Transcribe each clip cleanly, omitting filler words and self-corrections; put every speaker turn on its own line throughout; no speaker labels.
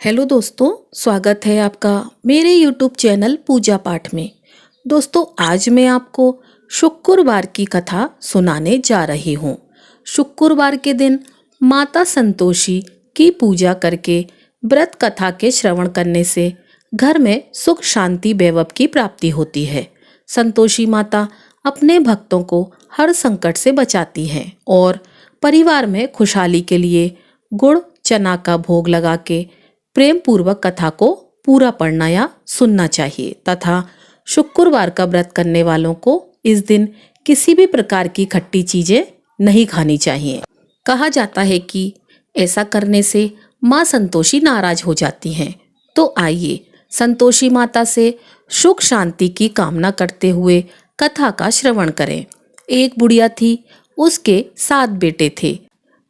Hello दोस्तों, स्वागत है आपका मेरे यूट्यूब चैनल पूजा पाठ में। दोस्तों, आज मैं आपको शुक्रवार की कथा सुनाने जा रही हूँ। शुक्रवार के दिन माता संतोषी की पूजा करके व्रत कथा के श्रवण करने से घर में सुख शांति वैभव की प्राप्ति होती है। संतोषी माता अपने भक्तों को हर संकट से बचाती हैं और परिवार में खुशहाली के लिए गुड़ चना का भोग लगा के प्रेम पूर्वक कथा को पूरा पढ़ना या सुनना चाहिए तथा शुक्रवार का व्रत करने वालों को इस दिन किसी भी प्रकार की खट्टी चीजें नहीं खानी चाहिए। कहा जाता है कि ऐसा करने से माँ संतोषी नाराज हो जाती हैं। तो आइए संतोषी माता से सुख शांति की कामना करते हुए कथा का श्रवण करें। एक बुढ़िया थी, उसके 7 बेटे थे।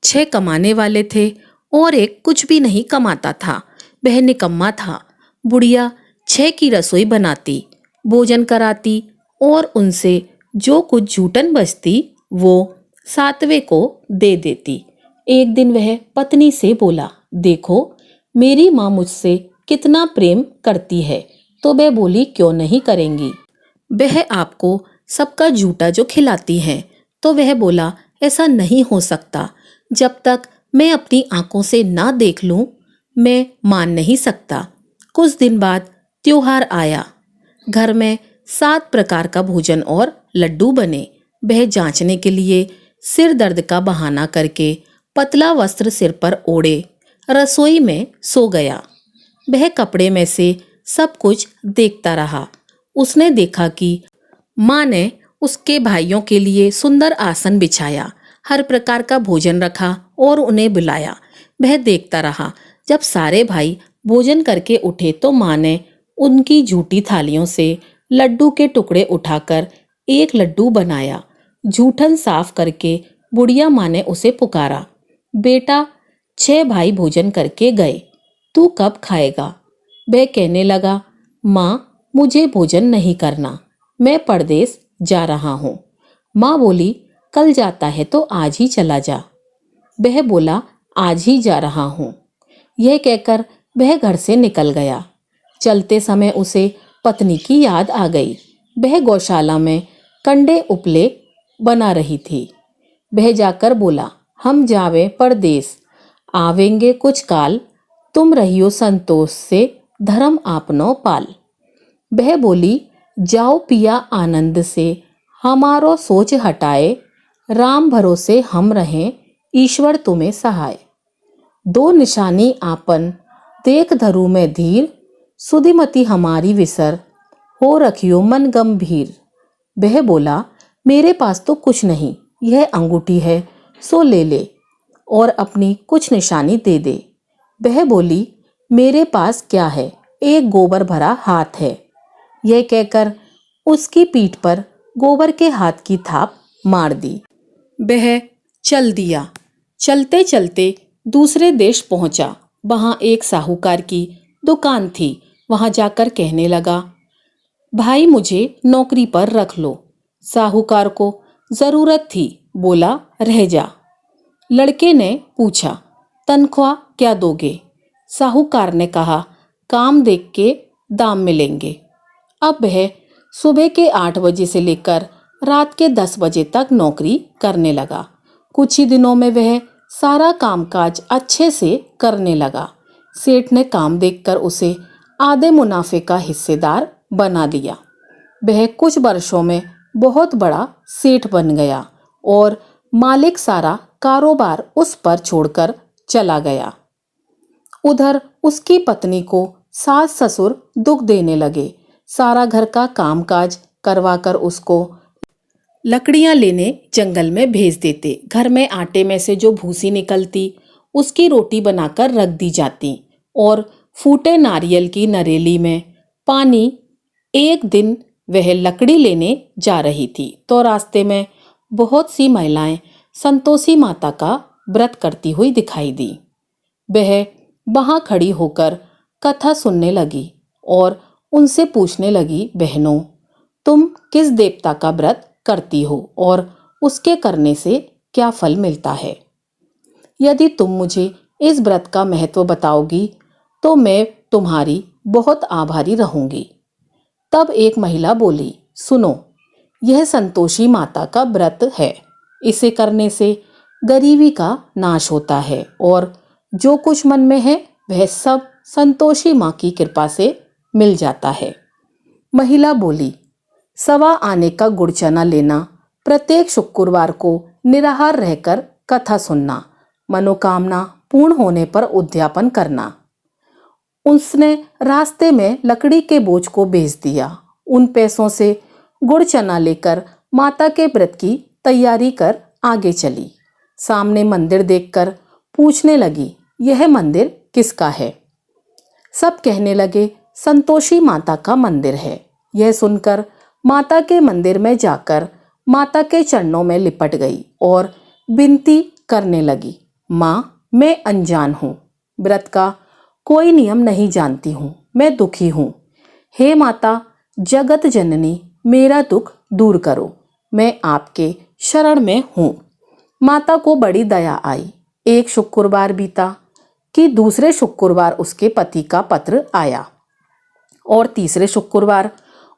6 कमाने वाले थे और एक कुछ भी नहीं कमाता था। वह निकम्मा था। बुढ़िया 6 की रसोई बनाती, भोजन कराती और उनसे जो कुछ जूठन बचती वो 7वें को दे देती। एक दिन वह पत्नी से बोला, देखो मेरी माँ मुझसे कितना प्रेम करती है, तो वह बोली क्यों नहीं करेंगी, वह आपको सबका जूठा जो खिलाती है। तो वह बोला, ऐसा नहीं हो सकता, जब तक मैं अपनी आंखों से ना देख लूं मैं मान नहीं सकता। कुछ दिन बाद त्योहार आया। घर में 7 प्रकार का भोजन और लड्डू बने। वह जांचने के लिए सिर दर्द का बहाना करके पतला वस्त्र सिर पर ओढ़े रसोई में सो गया। वह कपड़े में से सब कुछ देखता रहा। उसने देखा कि माँ ने उसके भाइयों के लिए सुंदर आसन बिछाया, हर प्रकार का भोजन रखा और उन्हें बुलाया। वह देखता रहा। जब सारे भाई भोजन करके उठे तो माँ ने उनकी झूठी थालियों से लड्डू के टुकड़े उठाकर एक लड्डू बनाया। जूठन साफ करके बुढ़िया माँ ने उसे पुकारा, बेटा 6 भाई भोजन करके गए, तू कब खाएगा? वह कहने लगा, माँ मुझे भोजन नहीं करना, मैं परदेश जा रहा हूँ। माँ बोली, कल जाता है तो आज ही चला जा। वह बोला, आज ही जा रहा हूँ। यह कहकर वह घर से निकल गया। चलते समय उसे पत्नी की याद आ गई। वह गौशाला में कंडे उपले बना रही थी। वह जाकर बोला, हम जावे परदेश, आवेंगे कुछ काल, तुम रहियो संतोष से धर्म आपनो पाल। वह बोली, जाओ पिया आनंद से, हमारो सोच हटाए, राम भरोसे हम रहें, ईश्वर तुम्हें सहाय। 2 निशानी आपन देख धरू में धीर, सुधिमति हमारी विसर, हो रखियो मन गंभीर। वह बोला, मेरे पास तो कुछ नहीं, यह अंगूठी है सो ले ले और अपनी कुछ निशानी दे दे। वह बोली, मेरे पास क्या है, एक गोबर भरा हाथ है। यह कहकर उसकी पीठ पर गोबर के हाथ की थाप मार दी। वह चल दिया। चलते चलते दूसरे देश पहुंचा। वहां एक साहूकार की दुकान थी। वहां जाकर कहने लगा, भाई मुझे नौकरी पर रख लो। साहूकार को जरूरत थी, बोला रह जा। लड़के ने पूछा, तनख्वाह क्या दोगे? साहूकार ने कहा, काम देख के दाम मिलेंगे। अब वह सुबह के 8 बजे से लेकर रात के 10 बजे तक नौकरी करने लगा। कुछ ही दिनों में वह सारा कामकाज अच्छे से करने लगा। सेठ ने काम देखकर उसे आधे मुनाफे का हिस्सेदार बना दिया। वह कुछ वर्षों में बहुत बड़ा सेठ बन गया और मालिक सारा कारोबार उस पर छोड़कर चला गया। उधर उसकी पत्नी को सास ससुर दुख देने लगे। सारा घर का कामकाज करवाकर उसको लकड़ियां लेने जंगल में भेज देते। घर में आटे में से जो भूसी निकलती उसकी रोटी बनाकर रख दी जाती और फूटे नारियल की नरेली में पानी। एक दिन वह लकड़ी लेने जा रही थी तो रास्ते में बहुत सी महिलाएं संतोषी माता का व्रत करती हुई दिखाई दी। वह वहां खड़ी होकर कथा सुनने लगी और उनसे पूछने लगी, बहनों तुम किस देवता का व्रत करती हो और उसके करने से क्या फल मिलता है? यदि तुम मुझे इस व्रत का महत्व बताओगी तो मैं तुम्हारी बहुत आभारी रहूंगी। तब एक महिला बोली, सुनो, यह संतोषी माता का व्रत है। इसे करने से गरीबी का नाश होता है और जो कुछ मन में है वह सब संतोषी माँ की कृपा से मिल जाता है। महिला बोली, सवा आने का गुड़ चना लेना, प्रत्येक शुक्रवार को निराहार रहकर कथा सुनना, मनोकामना पूर्ण होने पर उद्यापन करना। उसने रास्ते में लकड़ी के बोझ को बेच दिया। उन पैसों से गुड़ चना लेकर माता के व्रत की तैयारी कर आगे चली। सामने मंदिर देखकर पूछने लगी, यह मंदिर किसका है? सब कहने लगे, संतोषी माता का मंदिर है। यह सुनकर माता के मंदिर में जाकर माता के चरणों में लिपट गई और विनती करने लगी, माँ, मैं अनजान हूँ, व्रत का कोई नियम नहीं जानती हूँ, मैं दुखी हूँ। हे माता जगत जननी, मेरा दुख दूर करो, मैं आपके शरण में हूँ। माता को बड़ी दया आई। एक शुक्रवार बीता कि दूसरे शुक्रवार उसके पति का पत्र आया और तीसरे शुक्रवार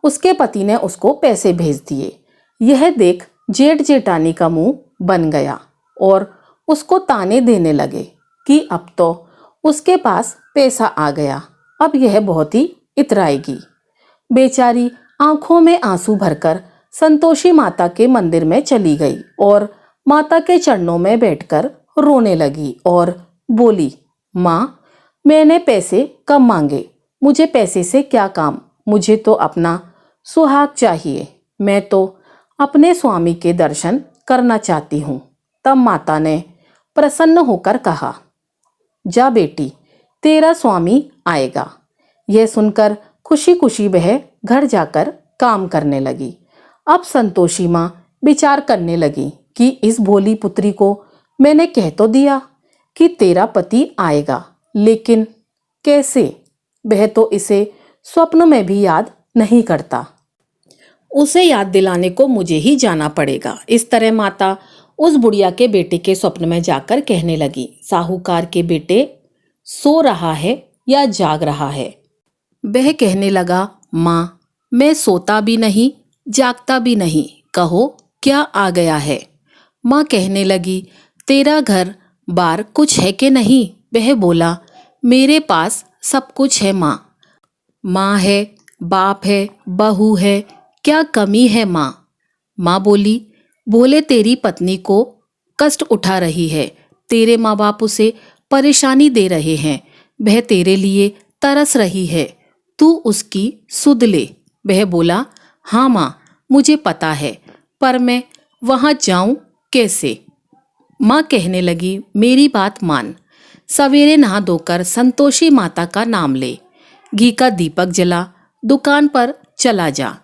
उसके पति ने उसको पैसे भेज दिए। यह देख जेठ जेठानी का मुंह बन गया और उसको ताने देने लगे कि अब तो उसके पास पैसा आ गया, अब यह बहुत ही इतराएगी। बेचारी आंखों में आंसू भरकर संतोषी माता के मंदिर में चली गई और माता के चरणों में बैठकर रोने लगी और बोली, माँ, मैंने पैसे कम मांगे, मुझे पैसे से क्या काम, मुझे तो अपना सुहाग चाहिए, मैं तो अपने स्वामी के दर्शन करना चाहती हूँ। तब माता ने प्रसन्न होकर कहा, जा बेटी, तेरा स्वामी आएगा। यह सुनकर खुशी खुशी वह घर जाकर काम करने लगी। अब संतोषी माँ विचार करने लगी कि इस भोली पुत्री को मैंने कह तो दिया कि तेरा पति आएगा, लेकिन कैसे? वह तो इसे स्वप्न में भी याद नहीं करता। उसे याद दिलाने को मुझे ही जाना पड़ेगा। इस तरह माता उस बुढ़िया के बेटे के स्वप्न में जाकर कहने लगी, साहूकार के बेटे सो रहा है या जाग रहा है? वह कहने लगा, माँ, मैं सोता भी नहीं जागता भी नहीं, कहो क्या आ गया है? माँ कहने लगी, तेरा घर बार कुछ है कि नहीं? वह बोला, मेरे पास सब कुछ है माँ। माँ है, बाप है, बहू है, क्या कमी है माँ? माँ बोली, बोले तेरी पत्नी को कष्ट उठा रही है, तेरे माँ बाप उसे परेशानी दे रहे हैं, वह तेरे लिए तरस रही है, तू उसकी सुध ले। वह बोला, हाँ माँ, मुझे पता है, पर मैं वहाँ जाऊँ कैसे? माँ कहने लगी, मेरी बात मान, सवेरे नहा धोकर संतोषी माता का नाम ले, घी का दीपक जला, दुकान पर चला जा,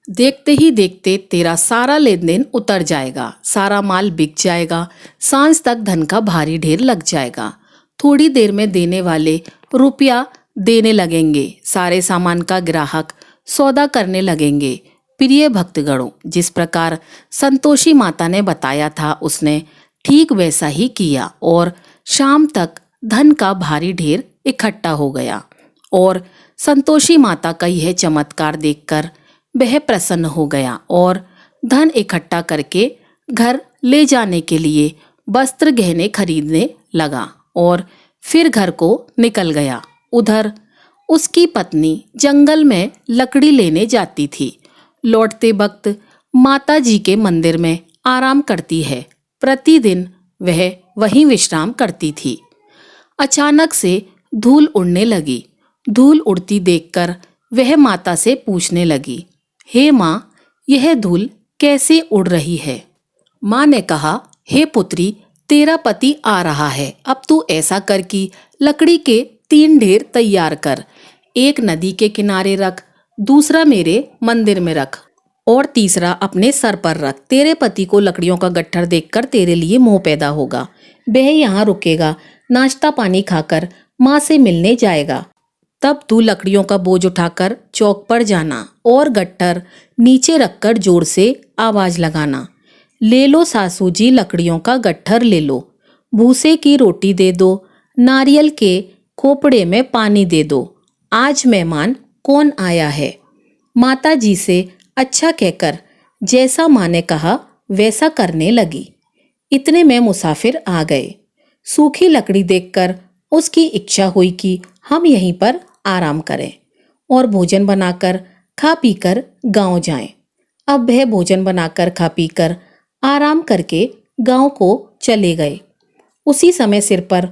देखते ही देखते तेरा सारा लेन देन उतर जाएगा, सारा माल बिक जाएगा, सांझ तक धन का भारी ढेर लग जाएगा, थोड़ी देर में देने वाले रुपया देने लगेंगे, सारे सामान का ग्राहक सौदा करने लगेंगे। प्रिय भक्तगणों, जिस प्रकार संतोषी माता ने बताया था उसने ठीक वैसा ही किया और शाम तक धन का भारी ढेर इकट्ठा हो गया और संतोषी माता का यह चमत्कार देखकर वह प्रसन्न हो गया और धन इकट्ठा करके घर ले जाने के लिए वस्त्र गहने खरीदने लगा और फिर घर को निकल गया। उधर उसकी पत्नी जंगल में लकड़ी लेने जाती थी। लौटते वक्त माता जी के मंदिर में आराम करती है। प्रतिदिन वह वहीं विश्राम करती थी। अचानक से धूल उड़ने लगी। धूल उड़ती देखकर वह माता से पूछने लगी, हे माँ, यह धूल कैसे उड़ रही है? माँ ने कहा, हे पुत्री, तेरा पति आ रहा है, अब तू ऐसा कर कि लकड़ी के 3 ढेर तैयार कर, एक नदी के किनारे रख, दूसरा मेरे मंदिर में रख और तीसरा अपने सर पर रख। तेरे पति को लकड़ियों का गट्ठर देखकर तेरे लिए मोह पैदा होगा, वह यहाँ रुकेगा, नाश्ता पानी खाकर माँ से मिलने जाएगा। तब तू लकड़ियों का बोझ उठाकर चौक पर जाना और गट्ठर नीचे रखकर जोर से आवाज लगाना, ले लो सासू जी लकड़ियों का गट्ठर ले लो, भूसे की रोटी दे दो, नारियल के खोपड़े में पानी दे दो, आज मेहमान कौन आया है। माता जी से अच्छा कहकर जैसा माँ ने कहा वैसा करने लगी। इतने में मुसाफिर आ गए। सूखी लकड़ी देखकर उसकी इच्छा हुई कि हम यहीं पर आराम करें और भोजन बनाकर खा पीकर गांव जाएं। अब वह भोजन बनाकर खा पीकर आराम करके गांव को चले गए। उसी समय सिर पर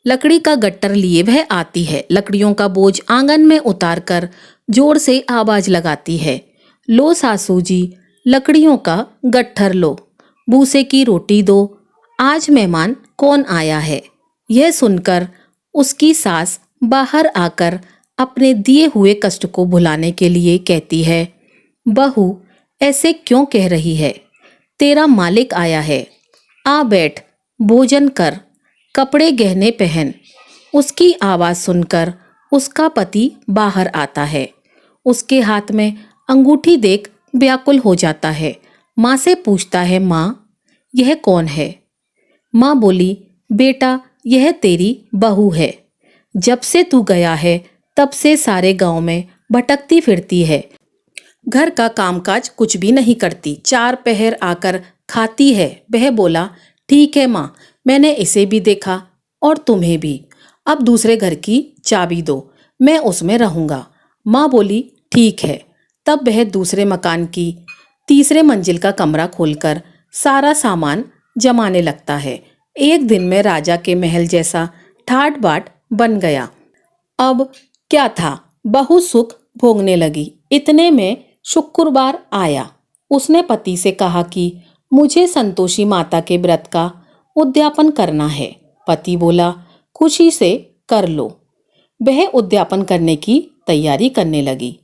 लकड़ी का गट्टर लिए वह आती है। लकड़ियों का बोझ आंगन में उतारकर जोर से आवाज लगाती है, लो सासू जी, लकड़ियों का गट्ठर लो, भूसे की रोटी दो, आज मेहमान कौन आया है। यह सुनकर उसकी सास बाहर आकर अपने दिए हुए कष्ट को भुलाने के लिए कहती है, बहू ऐसे क्यों कह रही है, तेरा मालिक आया है, आ बैठ, भोजन कर, कपड़े गहने पहन। उसकी आवाज सुनकर उसका पति बाहर आता है। उसके हाथ में अंगूठी देख व्याकुल हो जाता है। माँ से पूछता है, माँ यह कौन है। माँ बोली, बेटा यह तेरी बहू है। जब से तू गया है तब से सारे गांव में भटकती फिरती है, घर का कामकाज कुछ भी नहीं करती, चार पहर आकर खाती है। वह बोला, ठीक है माँ, मैंने इसे भी देखा और तुम्हें भी, अब दूसरे घर की चाबी दो, मैं उसमें रहूंगा। माँ बोली, ठीक है। तब वह दूसरे मकान की तीसरे मंजिल का कमरा खोलकर सारा सामान जमाने लगता है। एक दिन में राजा के महल जैसा ठाट बाट बन गया। अब क्या था, बहू सुख भोगने लगी। इतने में शुक्रवार आया। उसने पति से कहा कि मुझे संतोषी माता के व्रत का उद्यापन करना है। पति बोला, खुशी से कर लो। वह उद्यापन करने की तैयारी करने लगी।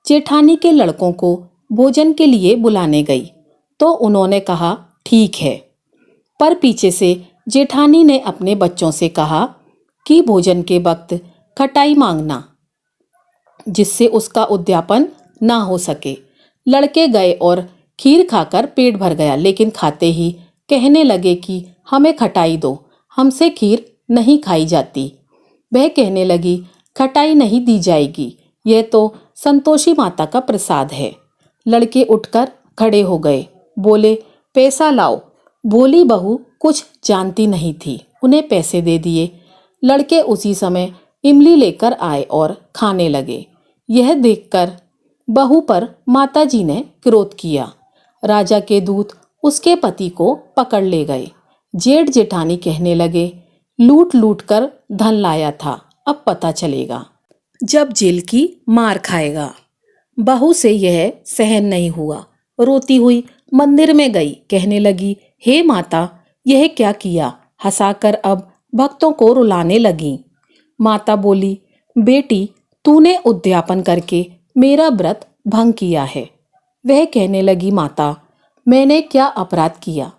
जेठानी के लड़कों को भोजन के लिए बुलाने गई तो उन्होंने कहा, ठीक है। पर पीछे से जेठानी ने अपने बच्चों से कहा कि भोजन के वक्त खटाई मांगना, जिससे उसका उद्यापन ना हो सके। लड़के गए और खीर खाकर पेट भर गया, लेकिन खाते ही कहने लगे कि हमें खटाई दो, हमसे खीर नहीं खाई जाती। वह कहने लगी, खटाई नहीं दी जाएगी, यह तो संतोषी माता का प्रसाद है। लड़के उठकर खड़े हो गए, बोले, पैसा लाओ। भोली बहू कुछ जानती नहीं थी, उन्हें पैसे दे दिए। लड़के उसी समय इमली लेकर आए और खाने लगे। यह देखकर बहू पर माताजी ने क्रोध किया। राजा के दूत उसके पति को पकड़ ले गए। जेठ जेठानी कहने लगे, लूट लूट कर धन लाया था, अब पता चलेगा जब जेल की मार खाएगा। बहू से यह सहन नहीं हुआ, रोती हुई मंदिर में गई। कहने लगी, हे माता, यह क्या किया। हंसाकर अब भक्तों को रुलाने लगी। माता बोली, बेटी तूने उद्यापन करके मेरा व्रत भंग किया है। वह कहने लगी, माता मैंने क्या अपराध किया,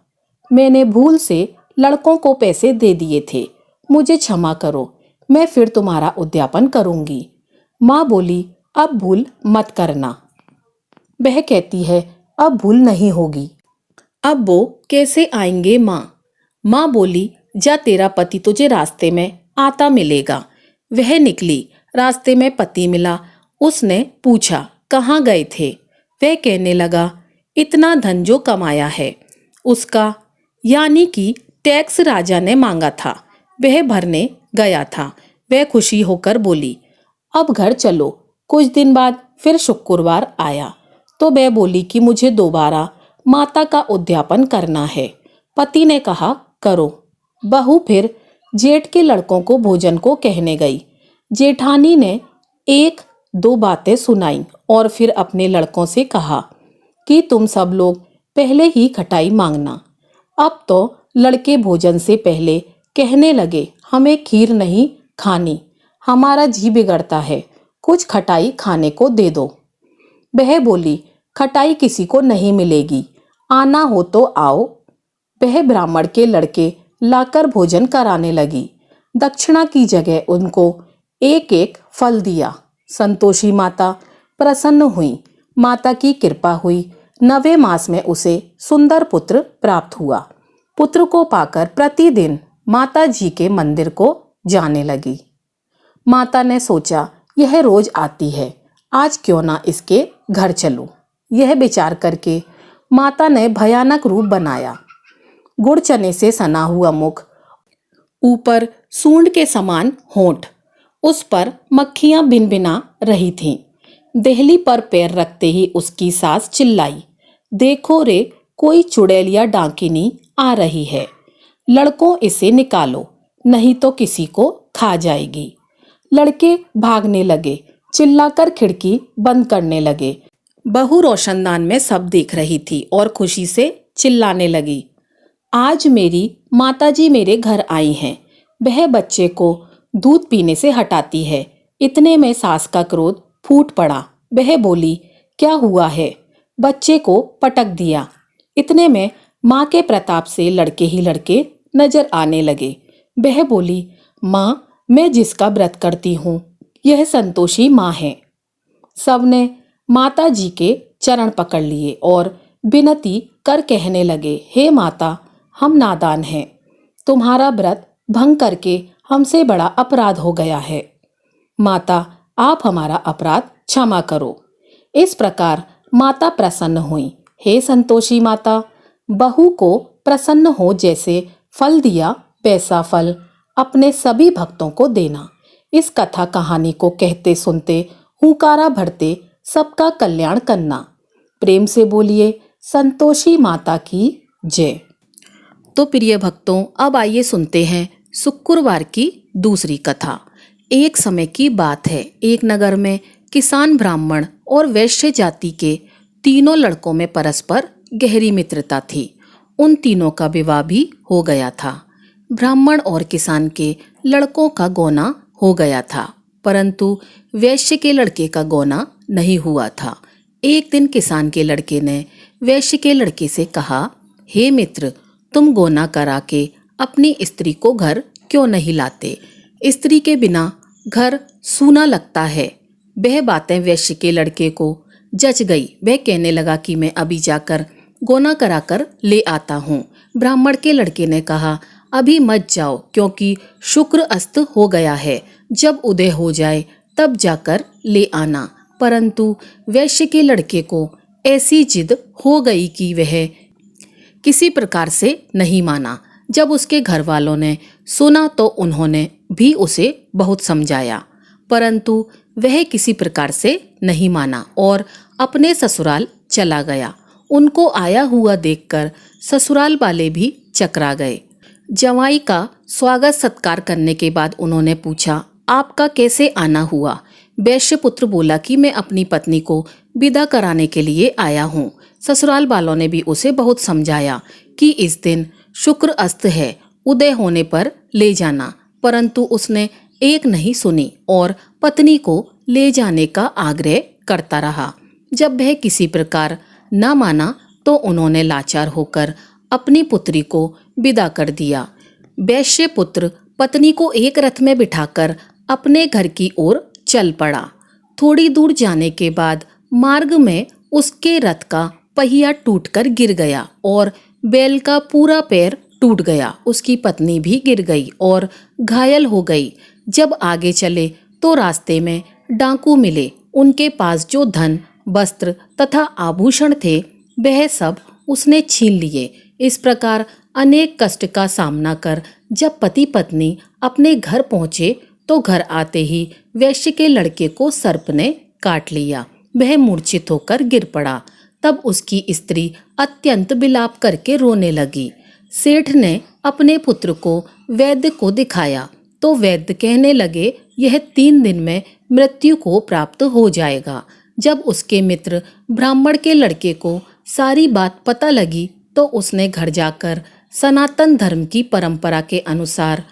मैंने भूल से लड़कों को पैसे दे दिए थे, मुझे क्षमा करो, मैं फिर तुम्हारा उद्यापन करूंगी। माँ बोली, अब भूल मत करना। वह कहती है, अब भूल नहीं होगी। अब वो कैसे आएंगे माँ। माँ बोली, जा तेरा पति तुझे रास्ते में आता मिलेगा। वह निकली, रास्ते में पति मिला। उसने पूछा, कहाँ गए थे। वह कहने लगा, इतना धन जो कमाया है उसका, यानी कि टैक्स राजा ने मांगा था, वह भरने गया था। वह खुशी होकर बोली, अब घर चलो। कुछ दिन बाद फिर शुक्रवार आया तो वह बोली कि मुझे दोबारा माता का उद्यापन करना है। पति ने कहा, करो। बहू फिर जेठ के लड़कों को भोजन को कहने गई। जेठानी ने एक दो बातें सुनाई और फिर अपने लड़कों से कहा कि तुम सब लोग पहले ही खटाई मांगना। अब तो लड़के भोजन से पहले कहने लगे, हमें खीर नहीं खानी, हमारा जी बिगड़ता है, कुछ खटाई खाने को दे दो। वह बोली, खटाई किसी को नहीं मिलेगी, आना हो तो आओ। वह ब्राह्मण के लड़के लाकर भोजन कराने लगी। दक्षिणा की जगह उनको एक एक फल दिया। संतोषी माता प्रसन्न हुई, माता की कृपा हुई। 9वें मास में उसे सुंदर पुत्र प्राप्त हुआ। पुत्र को पाकर प्रतिदिन माता जी के मंदिर को जाने लगी। माता ने सोचा, यह रोज आती है, आज क्यों ना इसके घर चलूं। यह विचार करके माता ने भयानक रूप बनाया। गुड़ चने से सना हुआ मुख, ऊपर सूंड के समान होंठ, उस पर मक्खियां भिनभिना रही थीं। देहली पर पैर रखते ही उसकी सास चिल्लाई, देखो रे, कोई चुड़ैल या डाकिनी आ रही है, लड़कों इसे निकालो, नहीं तो किसी को खा जाएगी। लड़के भागने लगे, चिल्लाकर खिड़की बंद करने लगे। बहू रोशनदान में सब देख रही थी और खुशी से चिल्लाने लगी, आज मेरी माताजी मेरे घर आई हैं, वह बच्चे को दूध पीने से हटाती है। इतने में सास का क्रोध फूट पड़ा। वह बोली, क्या हुआ है? बच्चे को पटक दिया। इतने में माँ के प्रताप से लड़के ही लड़के नजर आने लगे। वह बोली, माँ, मैं जिसका व्रत करती हूँ यह संतोषी माँ है। सबने माता जी के चरण पकड़ लिए और विनती कर कहने लगे, हे माता, हम नादान हैं, तुम्हारा व्रत भंग करके हमसे बड़ा अपराध हो गया है। माता, आप हमारा अपराध क्षमा करो। इस प्रकार माता प्रसन्न हुई। हे संतोषी माता, बहू को प्रसन्न हो जैसे फल दिया वैसा फल अपने सभी भक्तों को देना। इस कथा कहानी को कहते सुनते हुंकारा भरते सबका कल्याण करना। प्रेम से बोलिए, संतोषी माता की जय। तो प्रिय भक्तों, अब आइए सुनते हैं शुक्रवार की दूसरी कथा। एक समय की बात है, एक नगर में किसान, ब्राह्मण और वैश्य जाति के तीनों लड़कों में परस्पर गहरी मित्रता थी। उन तीनों का विवाह भी हो गया था। ब्राह्मण और किसान के लड़कों का गौना हो गया था, परंतु वैश्य के लड़के का गौना नहीं हुआ था। एक दिन किसान के लड़के ने वैश्य के लड़के से कहा, हे मित्र, तुम गौना करा के अपनी स्त्री को घर क्यों नहीं लाते? स्त्री के बिना घर सूना लगता है। वह बातें वैश्य के लड़के को जच गई। वह कहने लगा कि मैं अभी जाकर गौना कराकर ले आता हूँ। ब्राह्मण के लड़के ने कहा, अभी मत जाओ, क्योंकि शुक्र अस्त हो गया है, जब उदय हो जाए तब जाकर ले आना। परंतु वैश्य के लड़के को ऐसी जिद हो गई कि वह किसी प्रकार से नहीं माना। जब उसके घर वालों ने सुना तो उन्होंने भी उसे बहुत समझाया, परंतु वह किसी प्रकार से नहीं माना और अपने ससुराल चला गया। उनको आया हुआ देखकर ससुराल वाले भी चकरा गए। जवाई का स्वागत सत्कार करने के बाद उन्होंने पूछा, आपका कैसे आना हुआ? वैश्य पुत्र बोला कि मैं अपनी पत्नी को विदा कराने के लिए आया हूँ। ससुराल वालों ने भी उसे बहुत समझाया कि इस दिन शुक्र अस्त है, उदय होने पर ले जाना, परंतु उसने एक नहीं सुनी और पत्नी को ले जाने का आग्रह करता रहा। जब वह किसी प्रकार न माना तो उन्होंने लाचार होकर अपनी पुत्री को विदा कर दिया। वैश्य पुत्र पत्नी को एक रथ में बिठाकर अपने घर की ओर चल पड़ा। थोड़ी दूर जाने के बाद मार्ग में उसके रथ का पहिया टूटकर गिर गया और बैल का पूरा पैर टूट गया। उसकी पत्नी भी गिर गई और घायल हो गई। जब आगे चले तो रास्ते में डाकू मिले। उनके पास जो धन, वस्त्र तथा आभूषण थे वह सब उसने छीन लिए। इस प्रकार अनेक कष्ट का सामना कर जब पति पत्नी अपने घर पहुंचे तो घर आते ही वैश्य के लड़के को सर्प ने काट लिया। वह मूर्छित होकर गिर पड़ा। तब उसकी स्त्री अत्यंत विलाप करके रोने लगी। सेठ ने अपने पुत्र को वैद्य को दिखाया तो वैद्य कहने लगे, यह 3 दिन में मृत्यु को प्राप्त हो जाएगा। जब उसके मित्र ब्राह्मण के लड़के को सारी बात पता लगी तो उसने घर जाकर सनातन धर्म की परंपरा के अनुसार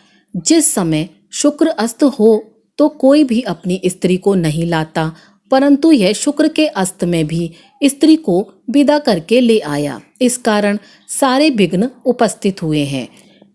जिस समय शुक्र अस्त हो तो कोई भी अपनी स्त्री को नहीं लाता, परंतु यह शुक्र के अस्त में भी स्त्री को विदा करके ले आया। इस कारण सारे विघ्न उपस्थित हुए हैं।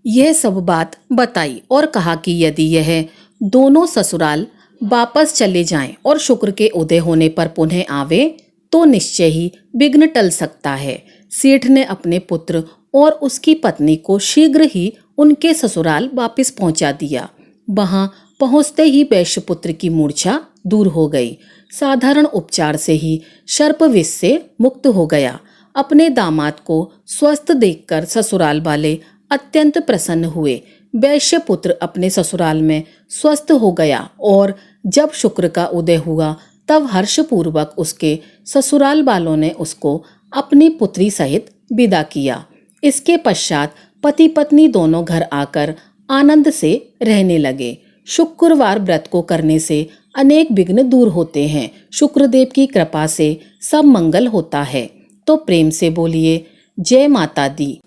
यह सब बात बताई और कहा कि यदि यह दोनों ससुराल वापस चले जाएं और शुक्र के उदय होने पर पुनः आवे तो निश्चय ही विघ्न टल सकता है। सेठ ने अपने पुत्र और उसकी पत्नी को शीघ्र ही उनके ससुराल वापस पहुंचा दिया। वहां पहुंचते ही वैश्यपुत्र की मूर्छा दूर हो गई। साधारण उपचार से ही सर्पविष से मुक्त हो गया। अपने दामाद को स्वस्थ देखकर ससुराल वाले अत्यंत प्रसन्न हुए। वैश्यपुत्र अपने ससुराल में स्वस्थ हो गया और जब शुक्र का उदय हुआ तब हर्षपूर्वक उसके ससुराल वालों ने उसको अपनी पुत्री सहित विदा किया। इसके पश्चात पति पत्नी दोनों घर आकर आनंद से रहने लगे। शुक्रवार व्रत को करने से अनेक विघ्न दूर होते हैं। शुक्रदेव की कृपा से सब मंगल होता है। तो प्रेम से बोलिए जय माता दी,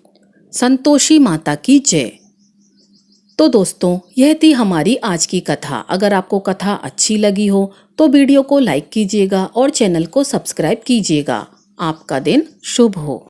संतोषी माता की जय। तो दोस्तों, यह थी हमारी आज की कथा। अगर आपको कथा अच्छी लगी हो तो वीडियो को लाइक कीजिएगा और चैनल को सब्सक्राइब कीजिएगा। आपका दिन शुभ हो।